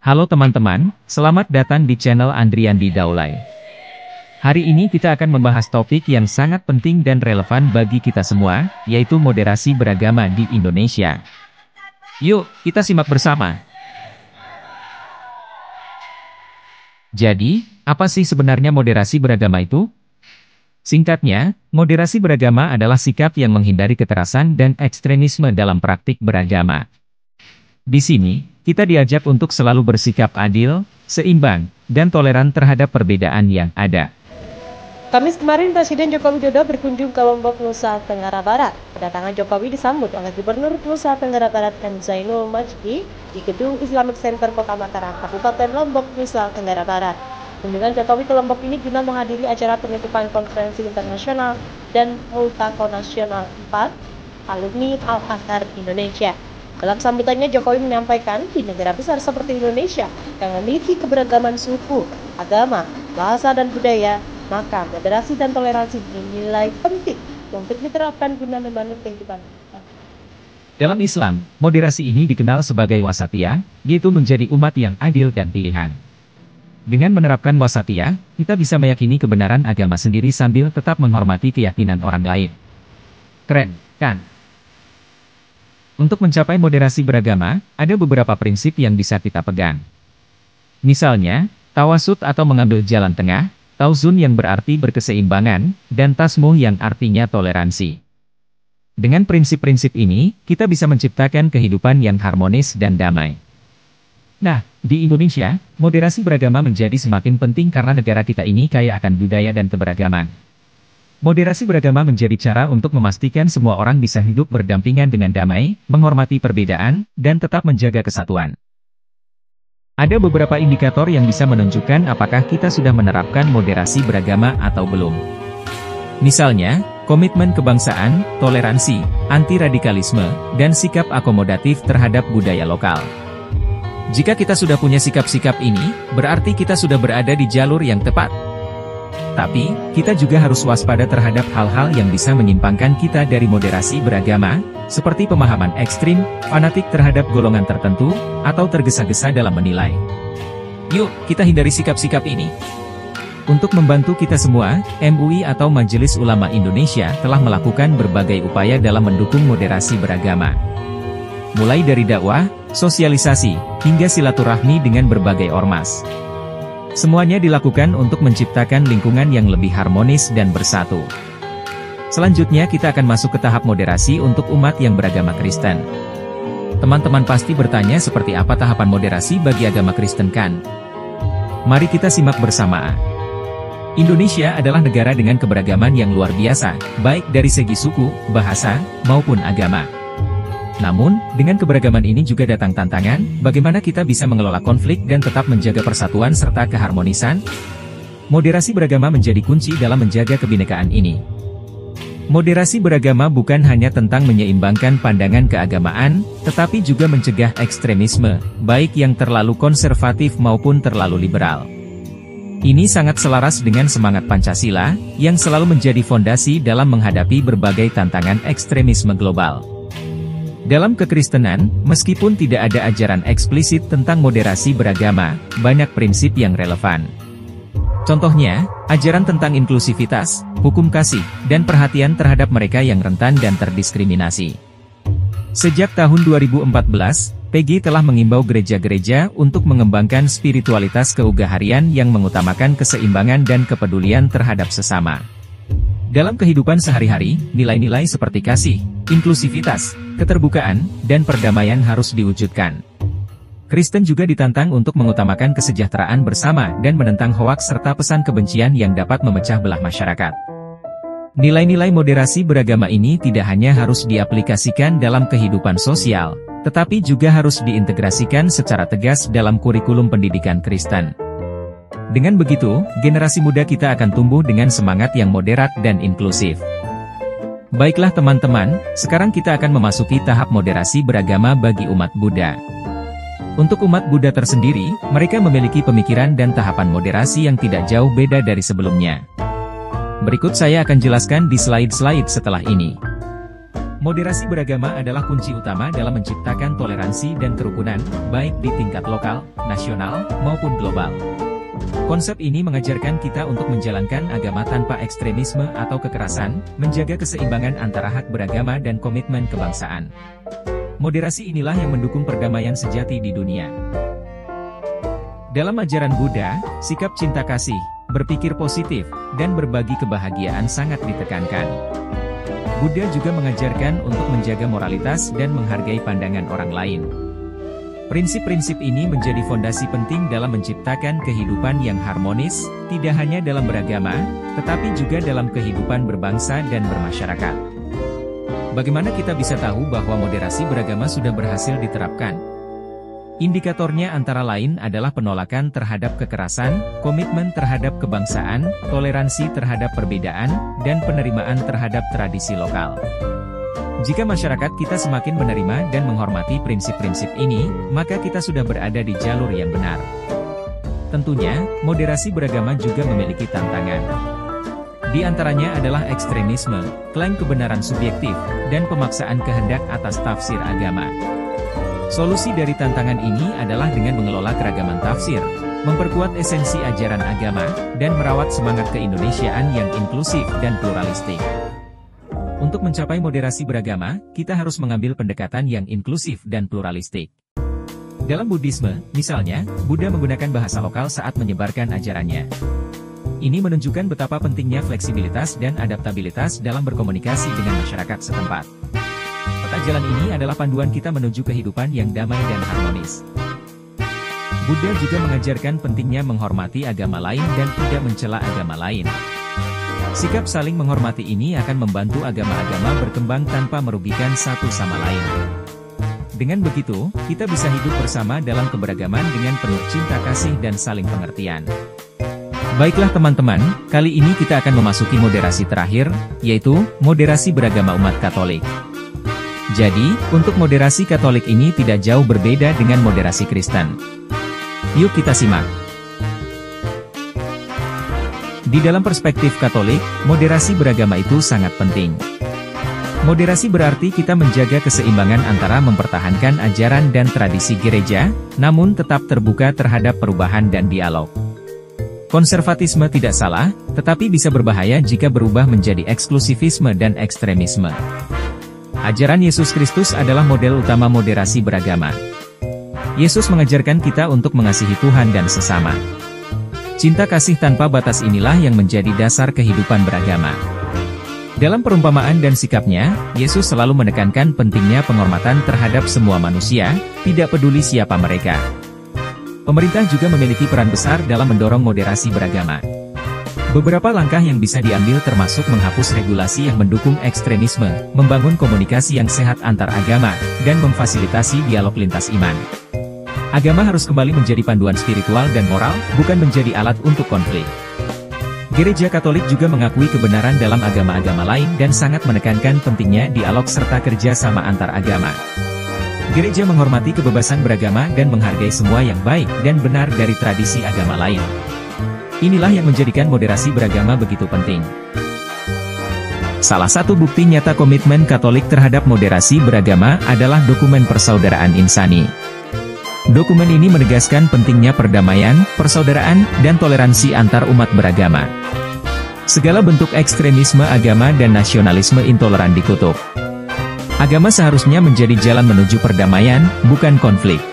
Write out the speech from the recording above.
Halo teman-teman, selamat datang di channel Andriandi Daulay. Hari ini kita akan membahas topik yang sangat penting dan relevan bagi kita semua, yaitu moderasi beragama di Indonesia. Yuk, kita simak bersama. Jadi, apa sih sebenarnya moderasi beragama itu? Singkatnya, moderasi beragama adalah sikap yang menghindari kekerasan dan ekstremisme dalam praktik beragama. Di sini, kita diajak untuk selalu bersikap adil, seimbang, dan toleran terhadap perbedaan yang ada. Kamis kemarin, Presiden Joko Widodo berkunjung ke Lombok, Nusa Tenggara Barat. Kedatangan Jokowi disambut oleh Gubernur Nusa Tenggara Barat M. Zainul Majdi di Gedung Islamic Center Kota Mataram, Kabupaten Lombok, Nusa Tenggara Barat. Kunjungan Jokowi ke Lombok ini guna menghadiri acara penutupan konferensi internasional dan Multako Nasional 4 Alumni Al-Azhar Indonesia. Dalam sambutannya, Jokowi menyampaikan di negara besar seperti Indonesia yang memiliki keberagaman suku, agama, bahasa, dan budaya, maka moderasi dan toleransi dinilai penting untuk diterapkan guna membangun kehidupan. Dalam Islam, moderasi ini dikenal sebagai wasatiyah, yaitu menjadi umat yang adil dan pilihan. Dengan menerapkan wasatiyah, kita bisa meyakini kebenaran agama sendiri sambil tetap menghormati keyakinan orang lain. Keren, kan? Untuk mencapai moderasi beragama, ada beberapa prinsip yang bisa kita pegang. Misalnya, tawasut atau mengambil jalan tengah, tauzun yang berarti berkeseimbangan, dan tasmuh yang artinya toleransi. Dengan prinsip-prinsip ini, kita bisa menciptakan kehidupan yang harmonis dan damai. Nah, di Indonesia, moderasi beragama menjadi semakin penting karena negara kita ini kaya akan budaya dan keberagaman. Moderasi beragama menjadi cara untuk memastikan semua orang bisa hidup berdampingan dengan damai, menghormati perbedaan, dan tetap menjaga kesatuan. Ada beberapa indikator yang bisa menunjukkan apakah kita sudah menerapkan moderasi beragama atau belum. Misalnya, komitmen kebangsaan, toleransi, anti-radikalisme, dan sikap akomodatif terhadap budaya lokal. Jika kita sudah punya sikap-sikap ini, berarti kita sudah berada di jalur yang tepat. Tapi, kita juga harus waspada terhadap hal-hal yang bisa menyimpangkan kita dari moderasi beragama, seperti pemahaman ekstrim, fanatik terhadap golongan tertentu, atau tergesa-gesa dalam menilai. Yuk, kita hindari sikap-sikap ini. Untuk membantu kita semua, MUI atau Majelis Ulama Indonesia telah melakukan berbagai upaya dalam mendukung moderasi beragama. Mulai dari dakwah, sosialisasi, hingga silaturahmi dengan berbagai ormas. Semuanya dilakukan untuk menciptakan lingkungan yang lebih harmonis dan bersatu. Selanjutnya kita akan masuk ke tahap moderasi untuk umat yang beragama Kristen. Teman-teman pasti bertanya seperti apa tahapan moderasi bagi agama Kristen kan? Mari kita simak bersama. Indonesia adalah negara dengan keberagaman yang luar biasa, baik dari segi suku, bahasa, maupun agama. Namun, dengan keberagaman ini juga datang tantangan, bagaimana kita bisa mengelola konflik dan tetap menjaga persatuan serta keharmonisan? Moderasi beragama menjadi kunci dalam menjaga kebinekaan ini. Moderasi beragama bukan hanya tentang menyeimbangkan pandangan keagamaan, tetapi juga mencegah ekstremisme, baik yang terlalu konservatif maupun terlalu liberal. Ini sangat selaras dengan semangat Pancasila, yang selalu menjadi fondasi dalam menghadapi berbagai tantangan ekstremisme global. Dalam kekristenan, meskipun tidak ada ajaran eksplisit tentang moderasi beragama, banyak prinsip yang relevan. Contohnya, ajaran tentang inklusivitas, hukum kasih, dan perhatian terhadap mereka yang rentan dan terdiskriminasi. Sejak tahun 2014, PG telah mengimbau gereja-gereja untuk mengembangkan spiritualitas keugaharian yang mengutamakan keseimbangan dan kepedulian terhadap sesama. Dalam kehidupan sehari-hari, nilai-nilai seperti kasih, inklusivitas, keterbukaan, dan perdamaian harus diwujudkan. Kristen juga ditantang untuk mengutamakan kesejahteraan bersama dan menentang hoaks serta pesan kebencian yang dapat memecah belah masyarakat. Nilai-nilai moderasi beragama ini tidak hanya harus diaplikasikan dalam kehidupan sosial, tetapi juga harus diintegrasikan secara tegas dalam kurikulum pendidikan Kristen. Dengan begitu, generasi muda kita akan tumbuh dengan semangat yang moderat dan inklusif. Baiklah teman-teman, sekarang kita akan memasuki tahap moderasi beragama bagi umat Buddha. Untuk umat Buddha tersendiri, mereka memiliki pemikiran dan tahapan moderasi yang tidak jauh beda dari sebelumnya. Berikut saya akan jelaskan di slide-slide setelah ini. Moderasi beragama adalah kunci utama dalam menciptakan toleransi dan kerukunan, baik di tingkat lokal, nasional, maupun global. Konsep ini mengajarkan kita untuk menjalankan agama tanpa ekstremisme atau kekerasan, menjaga keseimbangan antara hak beragama dan komitmen kebangsaan. Moderasi inilah yang mendukung perdamaian sejati di dunia. Dalam ajaran Buddha, sikap cinta kasih, berpikir positif, dan berbagi kebahagiaan sangat ditekankan. Buddha juga mengajarkan untuk menjaga moralitas dan menghargai pandangan orang lain. Prinsip-prinsip ini menjadi fondasi penting dalam menciptakan kehidupan yang harmonis, tidak hanya dalam beragama, tetapi juga dalam kehidupan berbangsa dan bermasyarakat. Bagaimana kita bisa tahu bahwa moderasi beragama sudah berhasil diterapkan? Indikatornya antara lain adalah penolakan terhadap kekerasan, komitmen terhadap kebangsaan, toleransi terhadap perbedaan, dan penerimaan terhadap tradisi lokal. Jika masyarakat kita semakin menerima dan menghormati prinsip-prinsip ini, maka kita sudah berada di jalur yang benar. Tentunya, moderasi beragama juga memiliki tantangan. Di antaranya adalah ekstremisme, klaim kebenaran subjektif, dan pemaksaan kehendak atas tafsir agama. Solusi dari tantangan ini adalah dengan mengelola keragaman tafsir, memperkuat esensi ajaran agama, dan merawat semangat keindonesiaan yang inklusif dan pluralistik. Untuk mencapai moderasi beragama, kita harus mengambil pendekatan yang inklusif dan pluralistik. Dalam Buddhisme, misalnya, Buddha menggunakan bahasa lokal saat menyebarkan ajarannya. Ini menunjukkan betapa pentingnya fleksibilitas dan adaptabilitas dalam berkomunikasi dengan masyarakat setempat. Peta jalan ini adalah panduan kita menuju kehidupan yang damai dan harmonis. Buddha juga mengajarkan pentingnya menghormati agama lain dan tidak mencela agama lain. Sikap saling menghormati ini akan membantu agama-agama berkembang tanpa merugikan satu sama lain. Dengan begitu, kita bisa hidup bersama dalam keberagaman dengan penuh cinta kasih dan saling pengertian. Baiklah teman-teman, kali ini kita akan memasuki moderasi terakhir, yaitu moderasi beragama umat Katolik. Jadi, untuk moderasi Katolik ini tidak jauh berbeda dengan moderasi Kristen. Yuk kita simak. Di dalam perspektif Katolik, moderasi beragama itu sangat penting. Moderasi berarti kita menjaga keseimbangan antara mempertahankan ajaran dan tradisi gereja, namun tetap terbuka terhadap perubahan dan dialog. Konservatisme tidak salah, tetapi bisa berbahaya jika berubah menjadi eksklusivisme dan ekstremisme. Ajaran Yesus Kristus adalah model utama moderasi beragama. Yesus mengajarkan kita untuk mengasihi Tuhan dan sesama. Cinta kasih tanpa batas inilah yang menjadi dasar kehidupan beragama. Dalam perumpamaan dan sikapnya, Yesus selalu menekankan pentingnya penghormatan terhadap semua manusia, tidak peduli siapa mereka. Pemerintah juga memiliki peran besar dalam mendorong moderasi beragama. Beberapa langkah yang bisa diambil termasuk menghapus regulasi yang mendukung ekstremisme, membangun komunikasi yang sehat antar agama, dan memfasilitasi dialog lintas iman. Agama harus kembali menjadi panduan spiritual dan moral, bukan menjadi alat untuk konflik. Gereja Katolik juga mengakui kebenaran dalam agama-agama lain dan sangat menekankan pentingnya dialog serta kerja sama antar agama. Gereja menghormati kebebasan beragama dan menghargai semua yang baik dan benar dari tradisi agama lain. Inilah yang menjadikan moderasi beragama begitu penting. Salah satu bukti nyata komitmen Katolik terhadap moderasi beragama adalah dokumen Persaudaraan Insani. Dokumen ini menegaskan pentingnya perdamaian, persaudaraan, dan toleransi antar umat beragama. Segala bentuk ekstremisme agama dan nasionalisme intoleran dikutuk. Agama seharusnya menjadi jalan menuju perdamaian, bukan konflik.